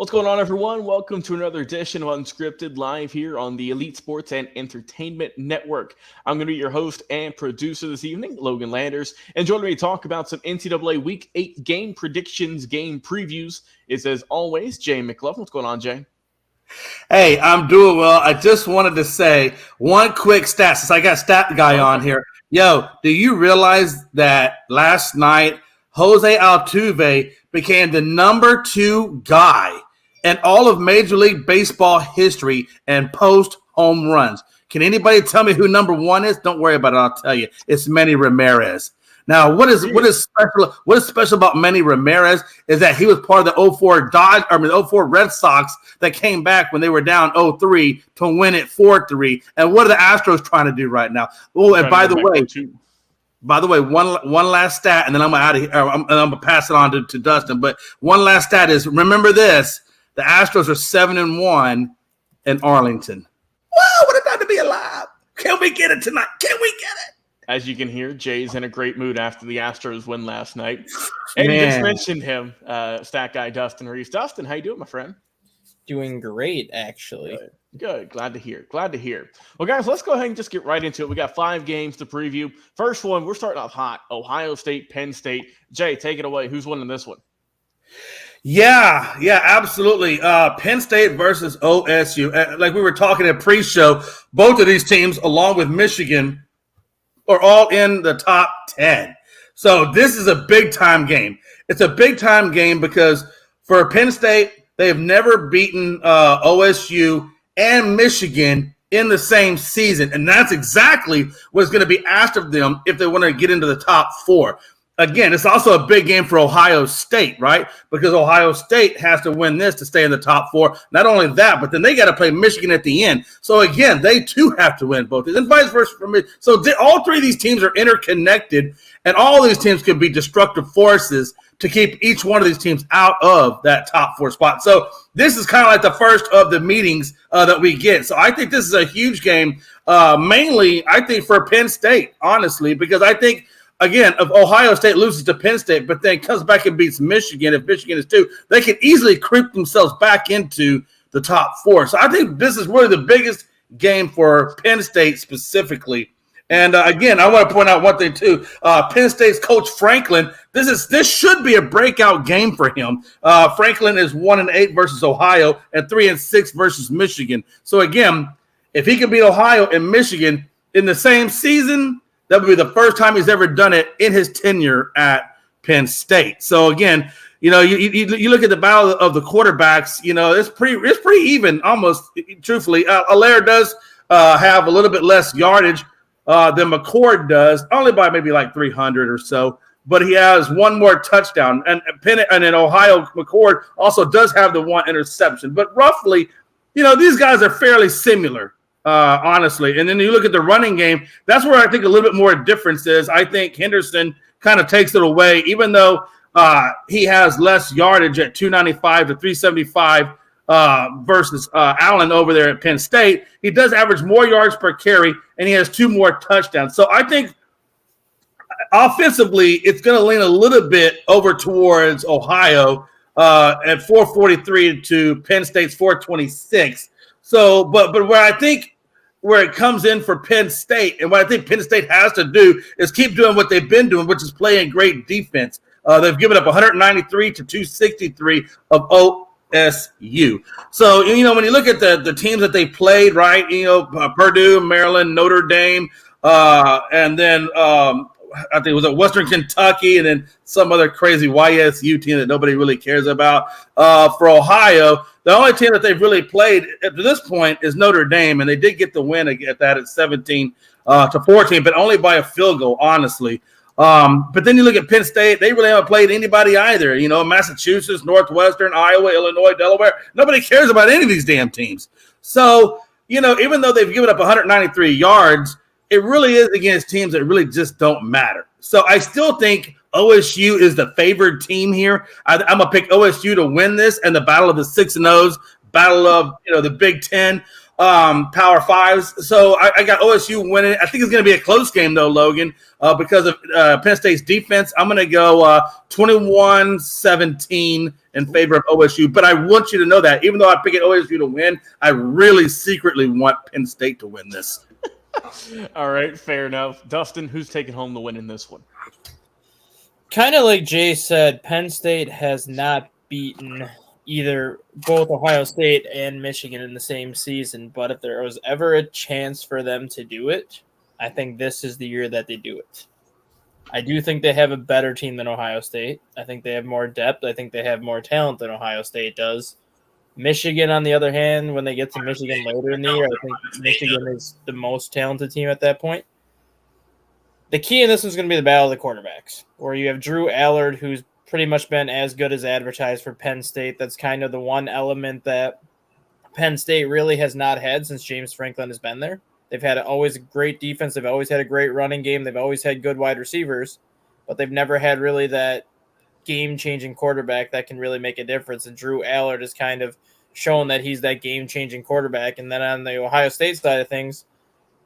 What's going on, everyone? Welcome to another edition of Unscripted live here on the Elite Sports and Entertainment Network. I'm going to be your host and producer this evening, Logan Landers, and joining me to talk about some NCAA Week 8 game predictions, game previews is, as always, Jay McLovin. What's going on, Jay? Hey, I'm doing well. I just wanted to say one quick stat since I got Stat Guy on here. Yo, do you realize that last night Jose Altuve became the number 2 guy in all of Major League Baseball history and post home runs? Can anybody tell me who number 1 is? Don't worry about it. I'll tell you. It's Manny Ramirez. Now, what is special about Manny Ramirez is that he was part of the 04 Red Sox that came back when they were down 0-3 to win it 4-3. And what are the Astros trying to do right now? Oh, and by the way, one last stat, and then I'm out of here. I'm gonna pass it on to Dustin. But one last stat is: remember this: the Astros are 7-1 in Arlington. Wow, what a time to be alive! Can we get it tonight? Can we get it? As you can hear, Jay's in a great mood after the Astros win last night. And you just mentioned him, stat guy Dustin Reeves. Dustin, how you doing, my friend? Doing great, actually. Good. Glad to hear. Well, guys, let's go ahead and just get right into it. We got 5 games to preview. First one, we're starting off hot. Ohio State, Penn State. Jay, take it away. Who's winning this one? Yeah, absolutely. Penn State versus OSU. Like we were talking at pre-show, both of these teams, along with Michigan, are all in the top 10. So this is a big-time game. It's a big-time game because for Penn State, they have never beaten OSU and Michigan in the same season. And that's exactly what's going to be asked of them if they want to get into the top 4. Again, it's also a big game for Ohio State, right? Because Ohio State has to win this to stay in the top 4. Not only that, but then they got to play Michigan at the end. So, again, they too have to win both. And vice versa for me. So all 3 of these teams are interconnected, and all these teams could be destructive forces to keep each one of these teams out of that top 4 spot. So this is kind of like the first of the meetings that we get. So I think this is a huge game, mainly, I think, for Penn State, honestly, because I think – again, if Ohio State loses to Penn State, but then comes back and beats Michigan, if Michigan is 2, they can easily creep themselves back into the top 4. So I think this is really the biggest game for Penn State specifically. And again, I want to point out one thing too. Penn State's coach Franklin, this should be a breakout game for him. Franklin is 1-8 versus Ohio and 3-6 versus Michigan. So again, if he can beat Ohio and Michigan in the same season, that would be the first time he's ever done it in his tenure at Penn State. So again, you look at the battle of the quarterbacks. It's pretty even, almost. Truthfully, Allaire does have a little bit less yardage than McCord does, only by maybe like 300 or so. But he has one more touchdown, and in Ohio, McCord also does have the 1 interception. But roughly, these guys are fairly similar. Honestly. And then you look at the running game, that's where I think a little bit more difference is. I think Henderson kind of takes it away, even though he has less yardage at 295 to 375 versus Allen over there at Penn State. He does average more yards per carry, and he has 2 more touchdowns. So I think offensively, it's going to lean a little bit over towards Ohio at 443 to Penn State's 426. So, but where it comes in for Penn State, and what I think Penn State has to do is keep doing what they've been doing, which is playing great defense. They've given up 193 to 263 of OSU. So, when you look at the teams that they played, right, Purdue, Maryland, Notre Dame, and then I think it was at Western Kentucky, and then some other crazy YSU team that nobody really cares about. For Ohio, the only team that they've really played at this point is Notre Dame, and they did get the win at 17 to 14, but only by a field goal, honestly. But then you look at Penn State, they really haven't played anybody either. Massachusetts, Northwestern, Iowa, Illinois, Delaware. Nobody cares about any of these damn teams. So, even though they've given up 193 yards, it really is against teams that really just don't matter. So I still think OSU is the favored team here. I'm going to pick OSU to win this and the battle of the 6-0s, battle of the Big Ten, Power Fives. So I got OSU winning. I think it's going to be a close game, though, Logan, because of Penn State's defense. I'm going to go 21-17 in favor of OSU. But I want you to know that even though I picked OSU to win, I really secretly want Penn State to win this. All right, fair enough. Dustin, who's taking home the win in this one? Kind of like Jay said, Penn State has not beaten both Ohio State and Michigan in the same season. But if there was ever a chance for them to do it, I think this is the year that they do it. I do think they have a better team than Ohio State. I think they have more depth. I think they have more talent than Ohio State does. Michigan, on the other hand, when they get to Michigan later in the year, I think Michigan is the most talented team at that point. The key in this is going to be the battle of the quarterbacks, where you have Drew Allard, who's pretty much been as good as advertised for Penn State. That's kind of the one element that Penn State really has not had since James Franklin has been there. They've had always a great defense. They've always had a great running game. They've always had good wide receivers, but they've never had really that game-changing quarterback that can really make a difference. And Drew Allard has kind of shown that he's that game-changing quarterback. And then on the Ohio State side of things,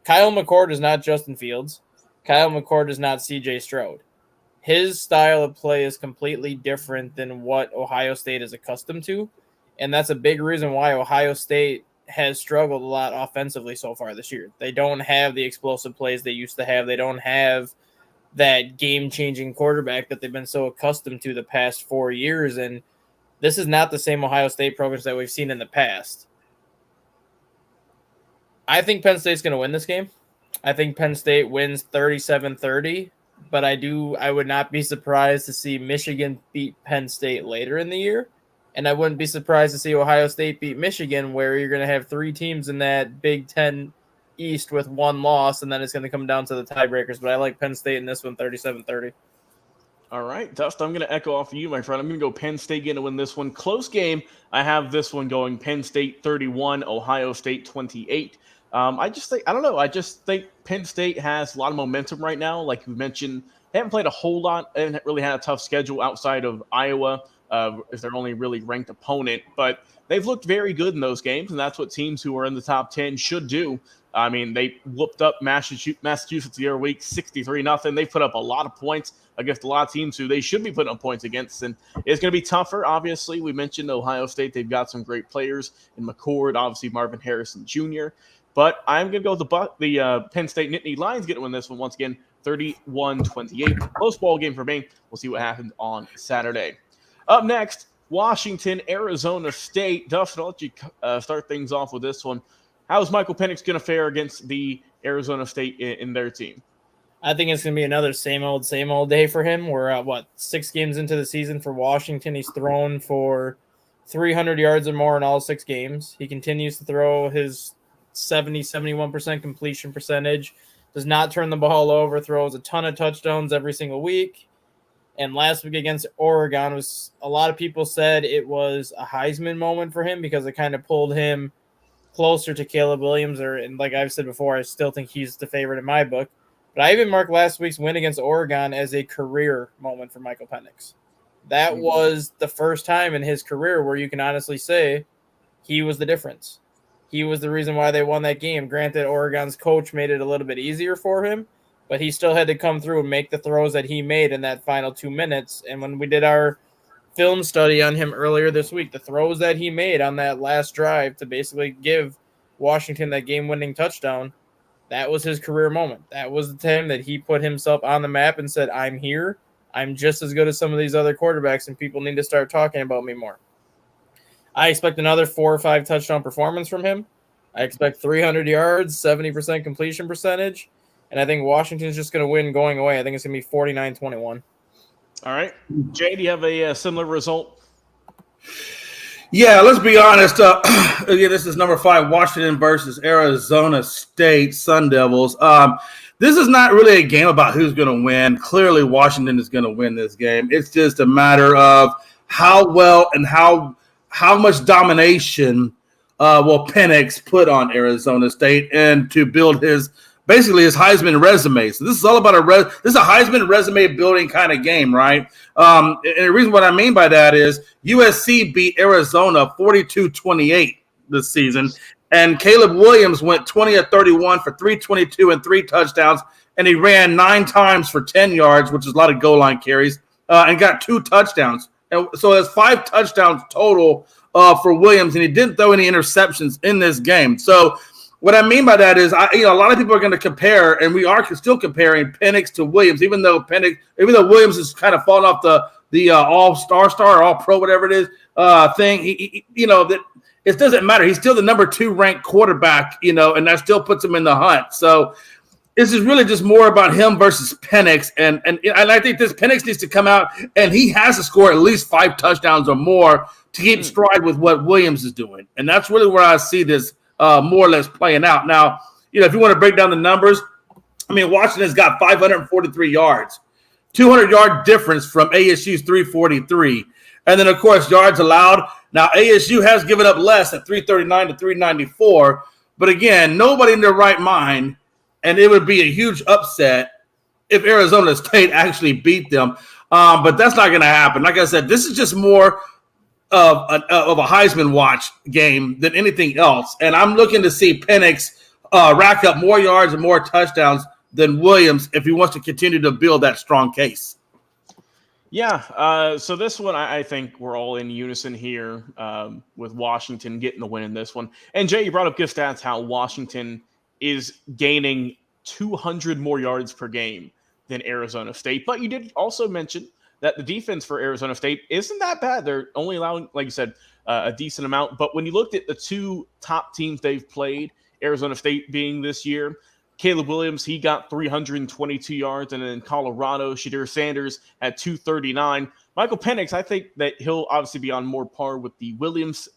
Kyle McCord is not Justin Fields. Kyle McCord is not C.J. Stroud. His style of play is completely different than what Ohio State is accustomed to, and that's a big reason why Ohio State has struggled a lot offensively so far this year. They don't have the explosive plays they used to have. They don't have that game-changing quarterback that they've been so accustomed to the past 4 years, and this is not the same Ohio State programs that we've seen in the past. I think Penn State's going to win this game. I think Penn State wins 37-30, but I would not be surprised to see Michigan beat Penn State later in the year, and I wouldn't be surprised to see Ohio State beat Michigan, where you're going to have 3 teams in that Big Ten East with 1 loss, and then it's going to come down to the tiebreakers, but I like Penn State in this one, 37-30. All right, Dustin, I'm going to echo off of you, my friend. I'm going to go Penn State going to win this one. Close game. I have this one going Penn State 31, Ohio State 28. I just think Penn State has a lot of momentum right now. Like you mentioned, they haven't played a whole lot and really had a tough schedule outside of Iowa as their only really ranked opponent. But they've looked very good in those games, and that's what teams who are in the top 10 should do. I mean, they whooped up Massachusetts the other week, 63-0. They put up a lot of points against a lot of teams who they should be putting up points against. And it's going to be tougher, obviously. We mentioned Ohio State. They've got some great players in McCord, obviously Marvin Harrison Jr., but I'm going to go with the Penn State Nittany Lions getting to win this one once again, 31-28. Close ball game for me. We'll see what happens on Saturday. Up next, Washington, Arizona State. Dustin, I'll let you start things off with this one. How's Michael Penix going to fare against the Arizona State in their team? I think it's going to be another same old day for him. We're 6 games into the season for Washington. He's thrown for 300 yards or more in all 6 games. He continues to throw his 71% completion percentage, does not turn the ball over, throws a ton of touchdowns every single week. And last week against Oregon was, a lot of people said it was a Heisman moment for him because it kind of pulled him closer to Caleb Williams, and like I've said before, I still think he's the favorite in my book. But I even marked last week's win against Oregon as a career moment for Michael Penix. That was the first time in his career where you can honestly say he was the difference. He was the reason why they won that game. Granted, Oregon's coach made it a little bit easier for him, but he still had to come through and make the throws that he made in that final 2 minutes. And when we did our film study on him earlier this week, the throws that he made on that last drive to basically give Washington that game-winning touchdown, that was his career moment. That was the time that he put himself on the map and said, I'm here. I'm just as good as some of these other quarterbacks, and people need to start talking about me more. I expect another 4 or 5 touchdown performance from him. I expect 300 yards, 70% completion percentage, and I think Washington's just going to win going away. I think it's going to be 49-21. All right. Jay, do you have a similar result? Yeah, let's be honest. Again, this is number 5, Washington versus Arizona State Sun Devils. This is not really a game about who's going to win. Clearly, Washington is going to win this game. It's just a matter of how well and how much domination will Penix put on Arizona State and to build his Heisman resume. So this is all about this is a Heisman resume building kind of game, right? And the reason what I mean by that is USC beat Arizona 42-28 this season, and Caleb Williams went 20 of 31 for 322 and 3 touchdowns, and he ran 9 times for 10 yards, which is a lot of goal line carries, and got 2 touchdowns. And so it's 5 touchdowns total for Williams, and he didn't throw any interceptions in this game. So what I mean by that is, a lot of people are going to compare, and we are still comparing Penix to Williams, even though Williams is kind of fallen off the all-star or all-pro, whatever it is, thing. That it doesn't matter. He's still the number 2 ranked quarterback, and that still puts him in the hunt. So this is really just more about him versus Penix, and I think this Penix needs to come out, and he has to score at least 5 touchdowns or more to keep stride with what Williams is doing, and that's really where I see this more or less playing out. Now, if you want to break down the numbers, Washington's got 543 yards, 200-yard difference from ASU's 343, and then of course yards allowed. Now ASU has given up less at 339 to 394, but again, nobody in their right mind. And it would be a huge upset if Arizona State actually beat them. But that's not going to happen. Like I said, this is just more of a Heisman watch game than anything else. And I'm looking to see Penix rack up more yards and more touchdowns than Williams if he wants to continue to build that strong case. Yeah, so this one, I think we're all in unison here with Washington getting the win in this one. And Jay, you brought up good stats, how Washington is gaining 200 more yards per game than Arizona State. But you did also mention that the defense for Arizona State isn't that bad. They're only allowing, like you said, a decent amount. But when you looked at the 2 top teams they've played, Arizona State being this year, Caleb Williams, he got 322 yards. And then Colorado, Shadir Sanders had 239. Michael Penix, I think that he'll obviously be on more par with the Williams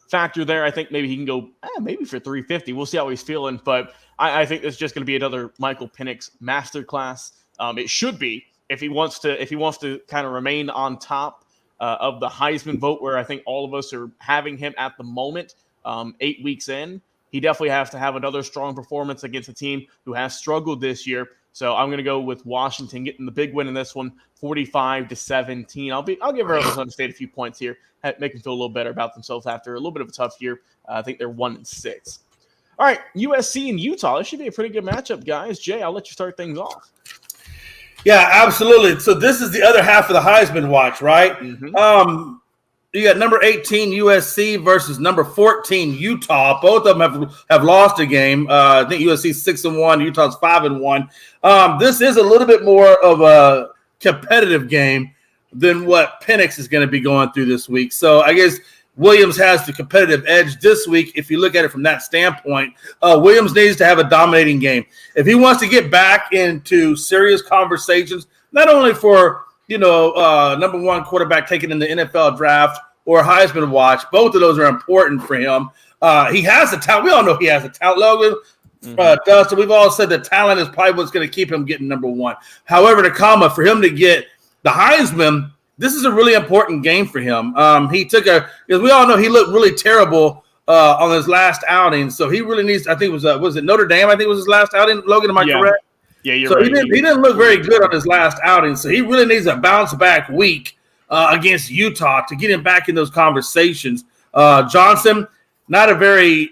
factor there. I think maybe he can go maybe for 350. We'll see how he's feeling, but I think it's just going to be another Michael Penix masterclass. It should be if he wants to kind of remain on top of the Heisman vote, where I think all of us are having him at the moment. 8 weeks in, he definitely has to have another strong performance against a team who has struggled this year. So I'm going to go with Washington getting the big win in this one, 45-17. I'll give Arizona State a few points here, make them feel a little better about themselves after a little bit of a tough year. I think they're 1-6. All right, USC and Utah. This should be a pretty good matchup, guys. Jay, I'll let you start things off. Yeah, absolutely. So this is the other half of the Heisman watch, right? Mm-hmm. You got number 18 USC versus number 14 Utah. Both of them have lost a game. I think USC's 6-1, Utah's 5-1. This is a little bit more of a competitive game than what Penix is going to be going through this week. So I guess Williams has the competitive edge this week if you look at it from that standpoint. Williams needs to have a dominating game. If he wants to get back into serious conversations, not only for number 1 quarterback taken in the NFL draft or Heisman watch, both of those are important for him. He has the talent. We all know he has the talent. Logan, Dustin, we've all said the talent is probably what's going to keep him getting number 1. However, for him to get the Heisman, this is a really important game for him. Because we all know he looked really terrible on his last outing. So he really needs, I think was it Notre Dame? I think was his last outing. Logan, am I correct? Yeah, you're so right. He didn't look very good on his last outing. So he really needs a bounce back week against Utah to get him back in those conversations. Johnson, not a very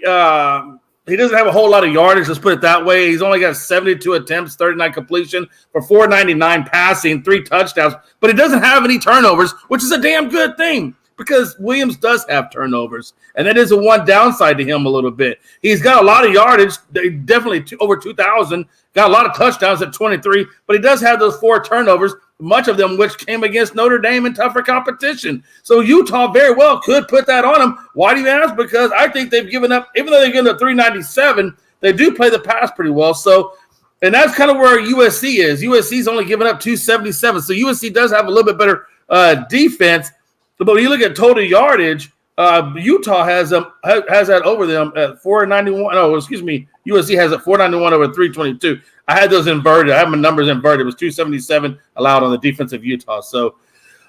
he doesn't have a whole lot of yardage, let's put it that way. He's only got 72 attempts, 39 completion for 499 passing, 3 touchdowns, but he doesn't have any turnovers, which is a damn good thing because Williams does have turnovers, and that is a one downside to him a little bit. He's got a lot of yardage, definitely over 2,000, got a lot of touchdowns at 23, but he does have those 4 turnovers, much of them which came against Notre Dame in tougher competition. So Utah very well could put that on him. Why do you ask? Because I think they've given up, even though they've given up 397, they do play the pass pretty well. So, and that's kind of where USC is. USC's only given up 277. So USC does have a little bit better defense. But when you look at total yardage, Utah has that over them at 491. Oh, excuse me. USC has it 491 over 322. I had those inverted. I have my numbers inverted. It was 277 allowed on the defense of Utah. So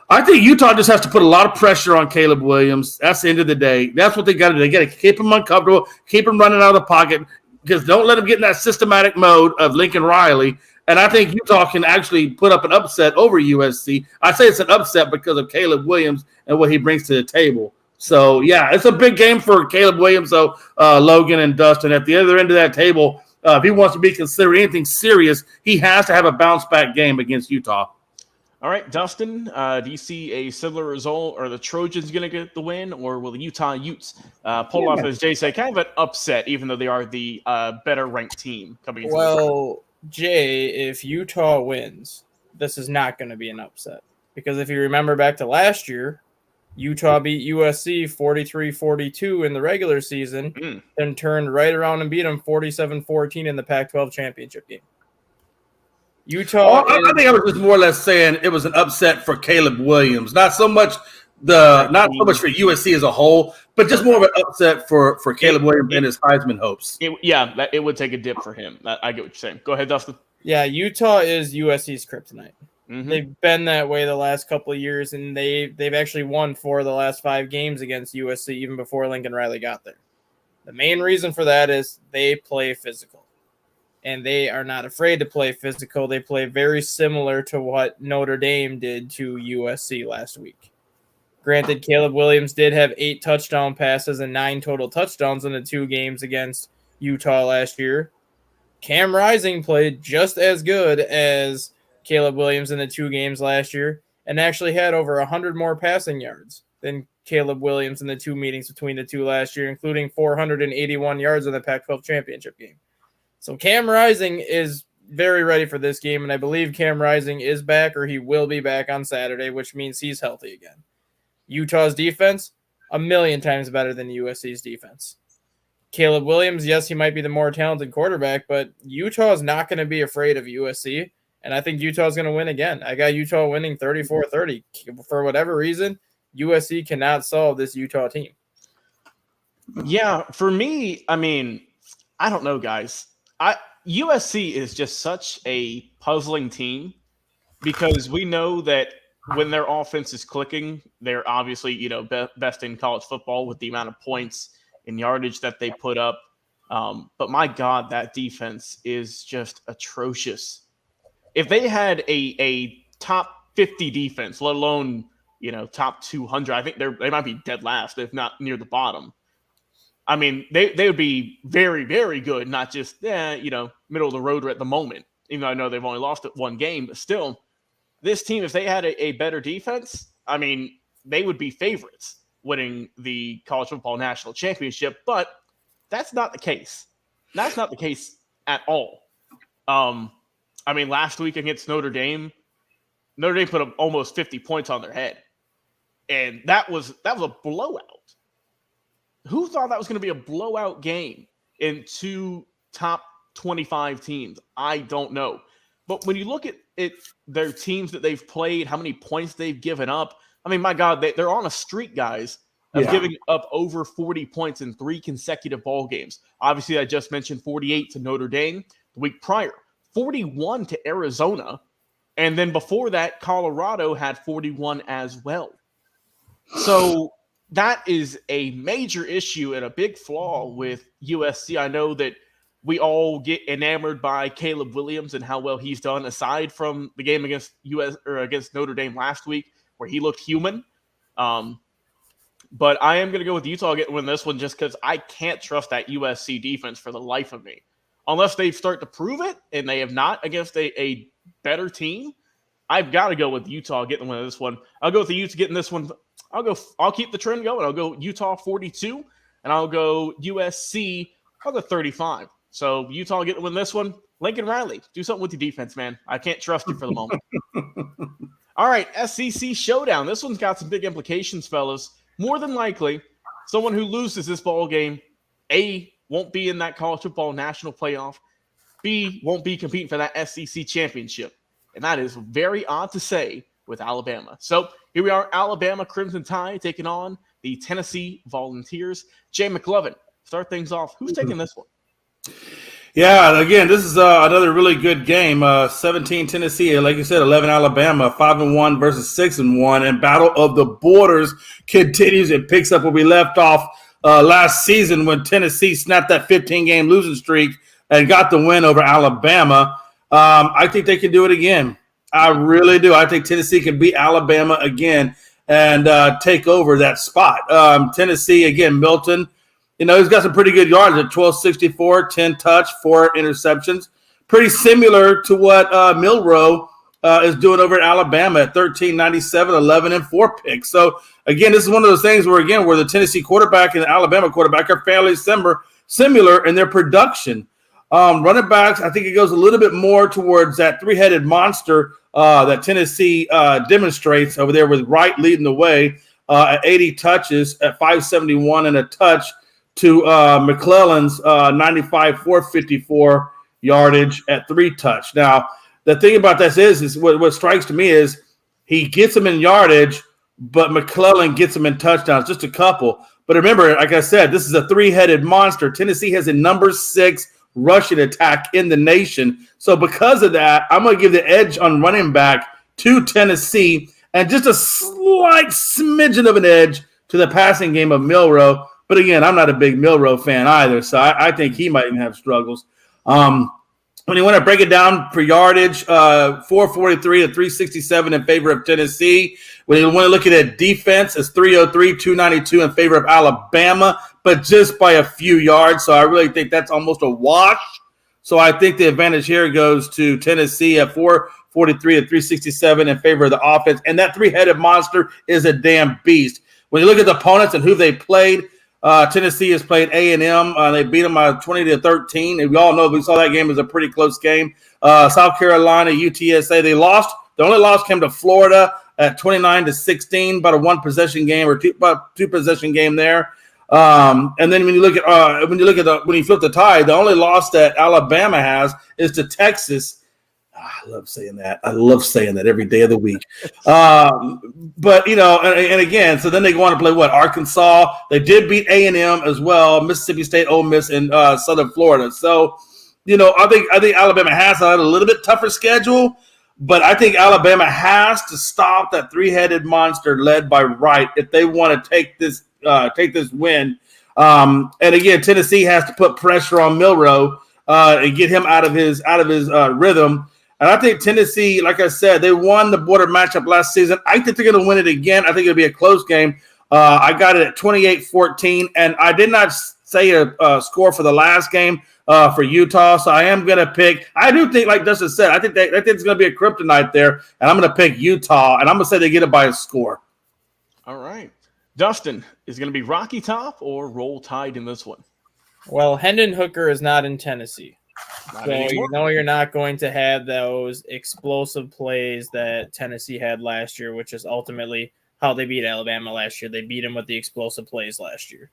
I think Utah just has to put a lot of pressure on Caleb Williams. That's the end of the day. That's what they got to do. They got to keep him uncomfortable, keep him running out of the pocket, because don't let him get in that systematic mode of Lincoln Riley. And I think Utah can actually put up an upset over USC. I say it's an upset because of Caleb Williams and what he brings to the table. So, yeah, it's a big game for Caleb Williams, so Logan and Dustin. At the other end of that table, if he wants to be considered anything serious, he has to have a bounce-back game against Utah. All All right, Dustin, do you see a similar result? Are the Trojans going to get the win, or will the Utah Utes pull off, as Jay said, kind of an upset, even though they are the better ranked team coming into this? Well, Jay, if Utah wins, this is not going to be an upset. Because if you remember back to last year, Utah beat USC 43-42 in the regular season, then turned right around and beat them 47-14 in the Pac-12 championship game. Utah. I think I was just more or less saying it was an upset for Caleb Williams, not so much for USC as a whole, but just more of an upset for Caleb Williams and his Heisman hopes. It would take a dip for him. I get what you're saying. Go ahead, Dustin. Yeah, Utah is USC's kryptonite. Mm-hmm. They've been that way the last couple of years, and they've actually won 4 of the last 5 games against USC even before Lincoln Riley got there. The main reason for that is they play physical, and they are not afraid to play physical. They play very similar to what Notre Dame did to USC last week. Granted, Caleb Williams did have 8 touchdown passes and 9 total touchdowns in the 2 games against Utah last year. Cam Rising played just as good as Caleb Williams in the 2 games last year and actually had over 100 more passing yards than Caleb Williams in the 2 meetings between the 2 last year, including 481 yards in the Pac-12 championship game. So Cam Rising is very ready for this game, and I believe Cam Rising is back, or he will be back on Saturday, which means he's healthy again. Utah's defense, 1,000,000 times better than USC's defense. Caleb Williams, yes, he might be the more talented quarterback, but Utah is not going to be afraid of USC, and I think Utah is going to win again. I got Utah winning 34-30. For whatever reason, USC cannot solve this Utah team. Yeah, for me, I mean, I don't know, guys. USC is just such a puzzling team because we know that when their offense is clicking, they're obviously, best in college football with the amount of points and yardage that they put up. But my God, that defense is just atrocious. If they had a top 50 defense, let alone, top 200, I think they might be dead last, if not near the bottom. I mean, they would be very, very good, not just, middle of the road at the moment, even though I know they've only lost it 1 game. But still, this team, if they had a better defense, I mean, they would be favorites winning the college football national championship. But that's not the case. That's not the case at all. I mean, last week against Notre Dame put up almost 50 points on their head. And that was a blowout. Who thought that was going to be a blowout game in 2 top 25 teams? I don't know. But when you look at their teams that they've played, how many points they've given up, I mean, my God, they're on a streak, guys, of giving up over 40 points in 3 consecutive ball games. Obviously, I just mentioned 48 to Notre Dame the week prior, 41 to Arizona, and then before that, Colorado had 41 as well. So that is a major issue and a big flaw with USC. I know that we all get enamored by Caleb Williams and how well he's done, aside from the game against against Notre Dame last week, where he looked human. But I am going to go with Utah getting win this one just because I can't trust that USC defense for the life of me. Unless they start to prove it, and they have not against a better team, I've got to go with Utah getting the win of this one. I'll go with the Utes getting this one. I'll keep the trend going. I'll go Utah 42, and I'll go USC. I'll go 35. So Utah getting the win this one. Lincoln Riley, do something with your defense, man. I can't trust you for the moment. All right, SEC Showdown. This one's got some big implications, fellas. More than likely, someone who loses this ball game, A, won't be in that college football national playoff. B, won't be competing for that SEC championship. And that is very odd to say with Alabama. So here we are, Alabama Crimson Tide taking on the Tennessee Volunteers. Jay McLovin, start things off. Who's taking this one? Yeah, again, this is another really good game. 17 Tennessee, like you said, 11 Alabama, 5-1 versus 6-1. And Battle of the Borders continues. It picks up where we left off last season when Tennessee snapped that 15-game losing streak and got the win over Alabama. I think they can do it again. I really do. I think Tennessee can beat Alabama again and take over that spot. Tennessee, again, Milton, he's got some pretty good yards at 1,264, 10 touch, 4 interceptions. Pretty similar to what Milroe is doing over at Alabama at 13.97, 11-4 picks. So again, this is one of those things where the Tennessee quarterback and the Alabama quarterback are fairly similar in their production. Running backs, I think it goes a little bit more towards that three-headed monster that Tennessee demonstrates over there, with Wright leading the way at 80 touches at 571 and a touch to McClellan's 95, 454 yardage at 3 touch. Now, the thing about this is what strikes to me is he gets him in yardage, but McClellan gets him in touchdowns, just a couple. But remember, like I said, this is a three-headed monster. Tennessee has a number 6 rushing attack in the nation. So because of that, I'm going to give the edge on running back to Tennessee and just a slight smidgen of an edge to the passing game of Milroe. But again, I'm not a big Milroe fan either, so I think he might even have struggles. When you want to break it down for yardage, 443 to 367 in favor of Tennessee. When you want to look at it, defense, it's 303, 292 in favor of Alabama, but just by a few yards. So I really think that's almost a wash. So I think the advantage here goes to Tennessee at 443 to 367 in favor of the offense. And that three-headed monster is a damn beast. When you look at the opponents and who they played, Tennessee has played A&M. They beat them 20-13. And we all know we saw that game as a pretty close game. South Carolina, UTSA, they lost. The only loss came to Florida at 29-16, about a one-possession game or two-possession game there. And then when you flip the tide, the only loss that Alabama has is to Texas. I love saying that. I love saying that every day of the week. But, and again, so then they go on to play Arkansas. They did beat A&M as well, Mississippi State, Ole Miss, and Southern Florida. So, I think Alabama has a little bit tougher schedule, but I think Alabama has to stop that three-headed monster led by Wright if they want to take this win. And again, Tennessee has to put pressure on Milroe and get him out of his rhythm. And I think Tennessee, like I said, they won the border matchup last season. I think they're going to win it again. I think it'll be a close game. I got it at 28-14, and I did not say a score for the last game for Utah, so I am going to pick. I do think, like Dustin said, I think it's going to be a kryptonite there, and I'm going to pick Utah, and I'm going to say they get it by a score. All right. Dustin, is it going to be Rocky Top or Roll Tide in this one? Well, Hendon Hooker is not in Tennessee. So you're not going to have those explosive plays that Tennessee had last year, which is ultimately how they beat Alabama last year. They beat them with the explosive plays last year.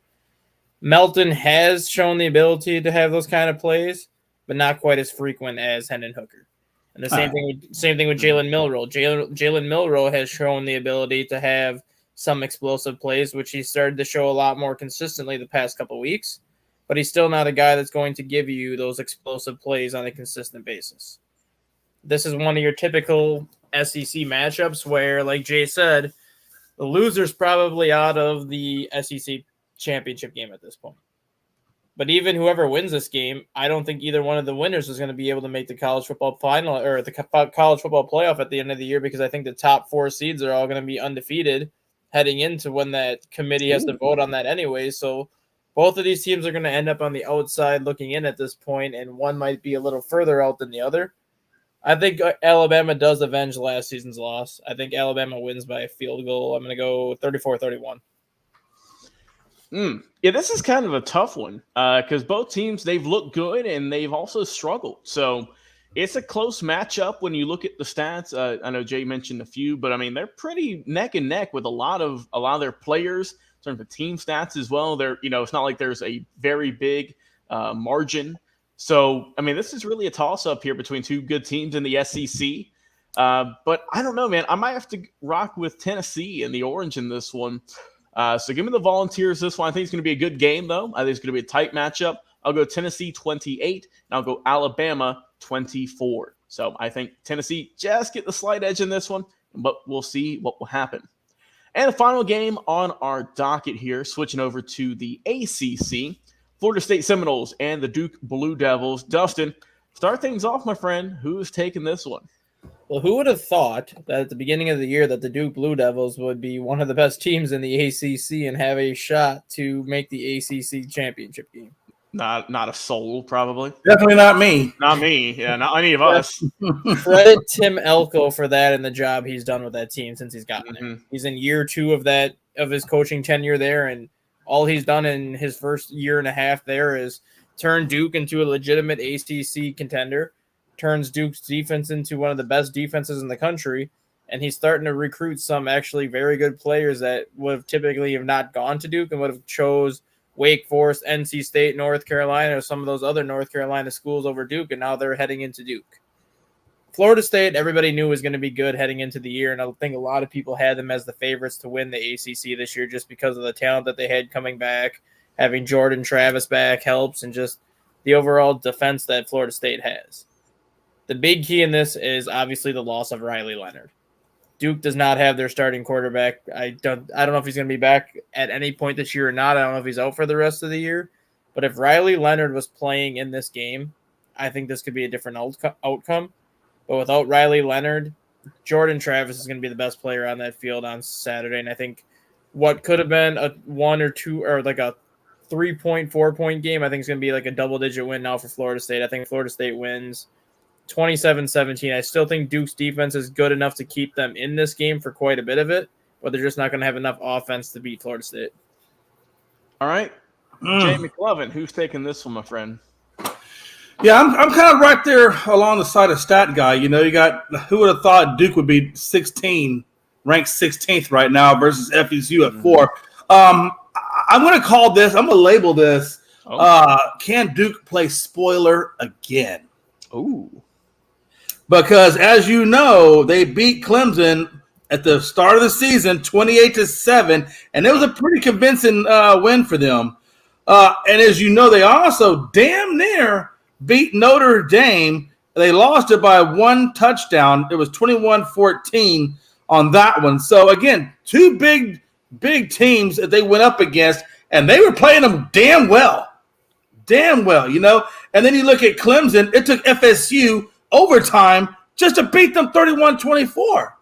Melton has shown the ability to have those kind of plays, but not quite as frequent as Hendon Hooker. And the same thing with Jalen Milroe. Jalen Milroe has shown the ability to have some explosive plays, which he started to show a lot more consistently the past couple of weeks. But he's still not a guy that's going to give you those explosive plays on a consistent basis. This is one of your typical SEC matchups where, like Jay said, the loser's probably out of the SEC championship game at this point. But even whoever wins this game, I don't think either one of the winners is going to be able to make the college football final or the college football playoff at the end of the year, because I think the top 4 seeds are all going to be undefeated heading into when that committee has to vote on that anyway. So both of these teams are going to end up on the outside looking in at this point, and one might be a little further out than the other. I think Alabama does avenge last season's loss. I think Alabama wins by a field goal. I'm going to go 34-31. Yeah, this is kind of a tough one because both teams, they've looked good and they've also struggled. So it's a close matchup when you look at the stats. I know Jay mentioned a few, but I mean, they're pretty neck and neck with a lot of their players. In terms of team stats as well, it's not like there's a very big margin. So, I mean, this is really a toss-up here between two good teams in the SEC. But I don't know, man. I might have to rock with Tennessee and the orange in this one. So give me the Volunteers this one. I think it's going to be a good game, though. I think it's going to be a tight matchup. I'll go Tennessee 28, and I'll go Alabama 24. So I think Tennessee just get the slight edge in this one, but we'll see what will happen. And the final game on our docket here, switching over to the ACC, Florida State Seminoles and the Duke Blue Devils. Dustin, start things off, my friend. Who is taking this one? Well, who would have thought that at the beginning of the year that the Duke Blue Devils would be one of the best teams in the ACC and have a shot to make the ACC championship game? Not a soul, probably. Definitely not me. Not me. Yeah, not any of us. Credit Tim Elko for that and the job he's done with that team since he's gotten there. He's in year 2 of his coaching tenure there, and all he's done in his first year and a half there is turn Duke into a legitimate ACC contender, turns Duke's defense into one of the best defenses in the country, and he's starting to recruit some actually very good players that would have typically have not gone to Duke and would have chose Wake Forest, NC State, North Carolina, or some of those other North Carolina schools over Duke, and now they're heading into Duke. Florida State, everybody knew was going to be good heading into the year, and I think a lot of people had them as the favorites to win the ACC this year just because of the talent that they had coming back. Having Jordan Travis back helps, and just the overall defense that Florida State has. The big key in this is obviously the loss of Riley Leonard. Duke does not have their starting quarterback. I don't know if he's going to be back at any point this year or not. I don't know if he's out for the rest of the year. But if Riley Leonard was playing in this game, I think this could be a different outcome. But without Riley Leonard, Jordan Travis is going to be the best player on that field on Saturday. And I think what could have been a 1 or 2 or like a 3-point, 4-point game, I think it's going to be like a double-digit win now for Florida State. I think Florida State wins 27-17. I still think Duke's defense is good enough to keep them in this game for quite a bit of it, but they're just not going to have enough offense to beat Florida State. All right. Jay McLovin, who's taking this one, my friend? Yeah, I'm kind of right there along the side of Stat Guy. You know, you got who would have thought Duke would be 16, ranked 16th right now versus FSU at 4. I'm going to call this. I'm going to label this. Can Duke play spoiler again? Ooh. Because as you know, they beat Clemson at the start of the season 28-7, and it was a pretty convincing win for them. And as you know, they also damn near beat Notre Dame. They lost it by 1 touchdown. It was 21-14 on that one. So again, 2 big teams that they went up against, and they were playing them damn well. Damn well, you know. And then you look at Clemson, it took FSU overtime just to beat them 31-24.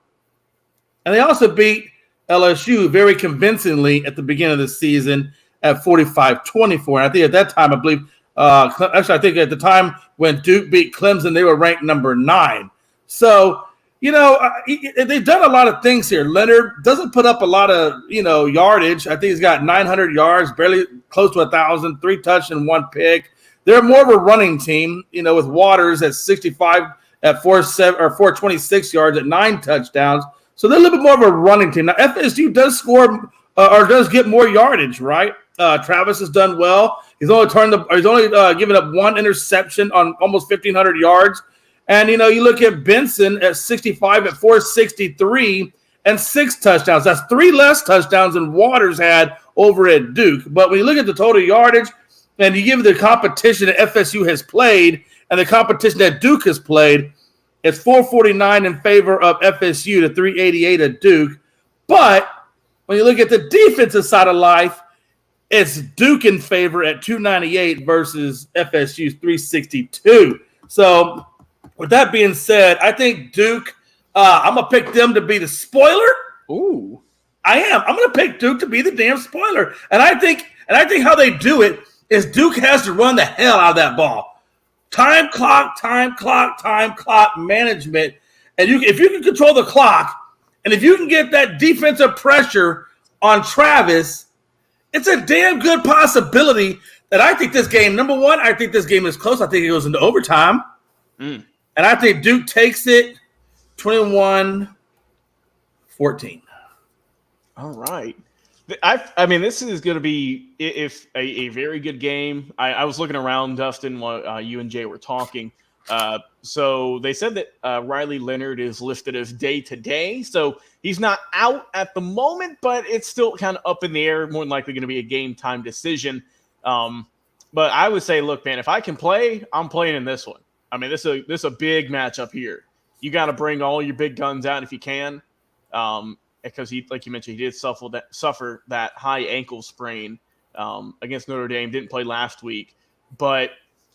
And they also beat LSU very convincingly at the beginning of the season at 45-24. And I think at that time, I believe, I think at the time when Duke beat Clemson, they were ranked number 9. So, you know, they've done a lot of things here. Leonard doesn't put up a lot of, yardage. I think he's got 900 yards, barely close to 1,000, 3 touchdowns and 1 pick. They're more of a running team, with Waters at 65 at 426 yards at 9 touchdowns. So they're a little bit more of a running team. Now, FSU does score or does get more yardage, right? Travis has done well. He's only given up 1 interception on almost 1,500 yards. And, you look at Benson at 65 at 463 and 6 touchdowns. That's 3 less touchdowns than Waters had over at Duke. But when you look at the total yardage and you give the competition that FSU has played and the competition that Duke has played, it's 449 in favor of FSU to 388 at Duke. But when you look at the defensive side of life, it's Duke in favor at 298 versus FSU's 362. So with that being said, I think Duke, I'm going to pick them to be the spoiler. Ooh. I am. I'm going to pick Duke to be the damn spoiler. And I think how they do it is Duke has to run the hell out of that ball. Time clock management. And if you can control the clock, and if you can get that defensive pressure on Travis, it's a damn good possibility that I think this game, number one, I think this game is close. I think it goes into overtime. And I think Duke takes it 21-14. All right. I mean, this is going to be a very good game. I was looking around, Dustin, while you and Jay were talking. So they said that Riley Leonard is listed as day-to-day. So he's not out at the moment, but it's still kind of up in the air. More than likely going to be a game-time decision. But I would say, look, man, if I can play, I'm playing in this one. I mean, this is a big matchup here. You got to bring all your big guns out if you can. Because he, like you mentioned, he did suffer that high ankle sprain against Notre Dame. Didn't play last week. But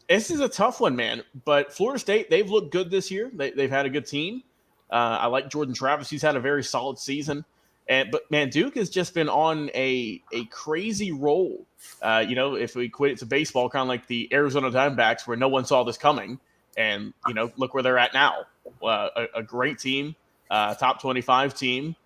this is a tough one, man. But Florida State, they've looked good this year. They've had a good team. I like Jordan Travis. He's had a very solid season. But man, Duke has just been on a crazy roll. If we equate it to baseball, kind of like the Arizona Diamondbacks, where no one saw this coming, and look where they're at now. A great team, top 25 team.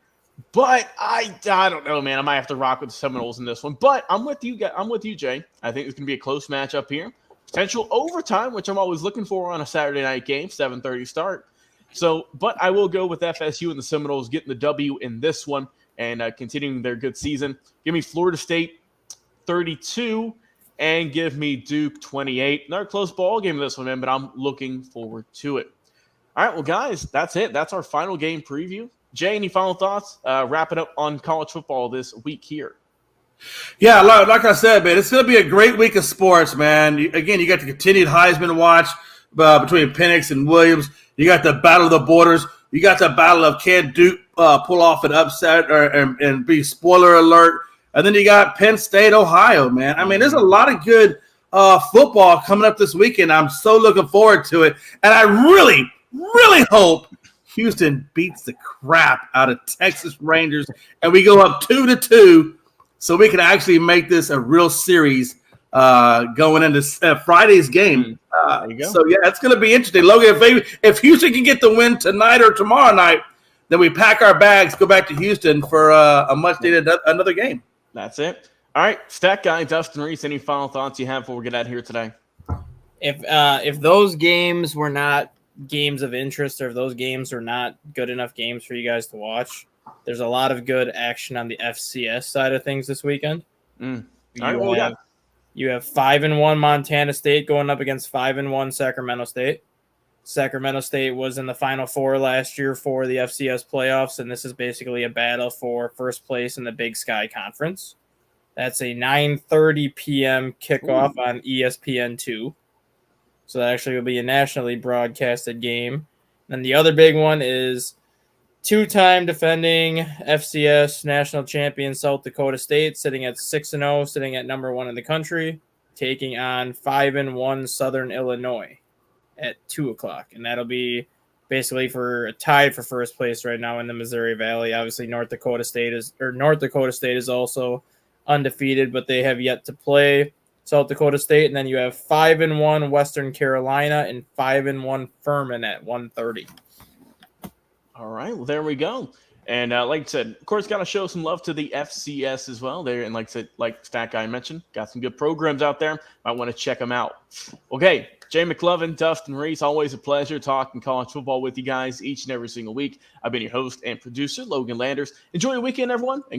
But I don't know, man. I might have to rock with the Seminoles in this one. But I'm with you. I'm with you, Jay. I think it's going to be a close matchup here. Potential overtime, which I'm always looking for on a Saturday night game, 7:30 start. So, but I will go with FSU and the Seminoles getting the W in this one and continuing their good season. Give me Florida State 32 and give me Duke 28. Another close ball game in this one, man, but I'm looking forward to it. All right, well, guys, that's it. That's our final game preview. Jay, any final thoughts? Wrapping up on college football this week here. Yeah, like I said, man, it's going to be a great week of sports, man. Again, you got the continued Heisman watch between Penix and Williams. You got the battle of the borders. You got the battle of can Duke pull off an upset and be spoiler alert. And then you got Penn State, Ohio, man. I mean, there's a lot of good football coming up this weekend. I'm so looking forward to it. And I really, really hope Houston beats the crap out of Texas Rangers and we go up 2-2 so we can actually make this a real series going into Friday's game. So, yeah, it's going to be interesting. Logan, if Houston can get the win tonight or tomorrow night, then we pack our bags, go back to Houston for a much-needed another game. That's it. All right, stat guy Dustin Reese, any final thoughts you have before we get out of here today? If those games were not games of interest, or if those games are not good enough games for you guys to watch, there's a lot of good action on the FCS side of things this weekend. All right, you have 5-1 Montana State going up against 5-1 Sacramento State. Sacramento State was in the Final Four last year for the FCS playoffs, and this is basically a battle for first place in the Big Sky Conference. That's a 9:30 p.m. kickoff on ESPN2. So that actually will be a nationally broadcasted game. And the other big one is two-time defending FCS national champion South Dakota State, sitting at 6-0, sitting at number 1 in the country, taking on 5-1 Southern Illinois at 2:00. And that'll be basically for a tie for first place right now in the Missouri Valley. Obviously, North Dakota State is also undefeated, but they have yet to play South Dakota State. And then you have 5-1 Western Carolina and 5-1 Furman at 1:30. All right, well, there we go. And like I said, of course, got to show some love to the FCS as well there. And like I said, like Stat Guy mentioned, got some good programs out there. Might want to check them out. Okay, Jay McLovin, Dustin Reese, always a pleasure talking college football with you guys each and every single week. I've been your host and producer, Logan Landers. Enjoy your weekend, everyone, and go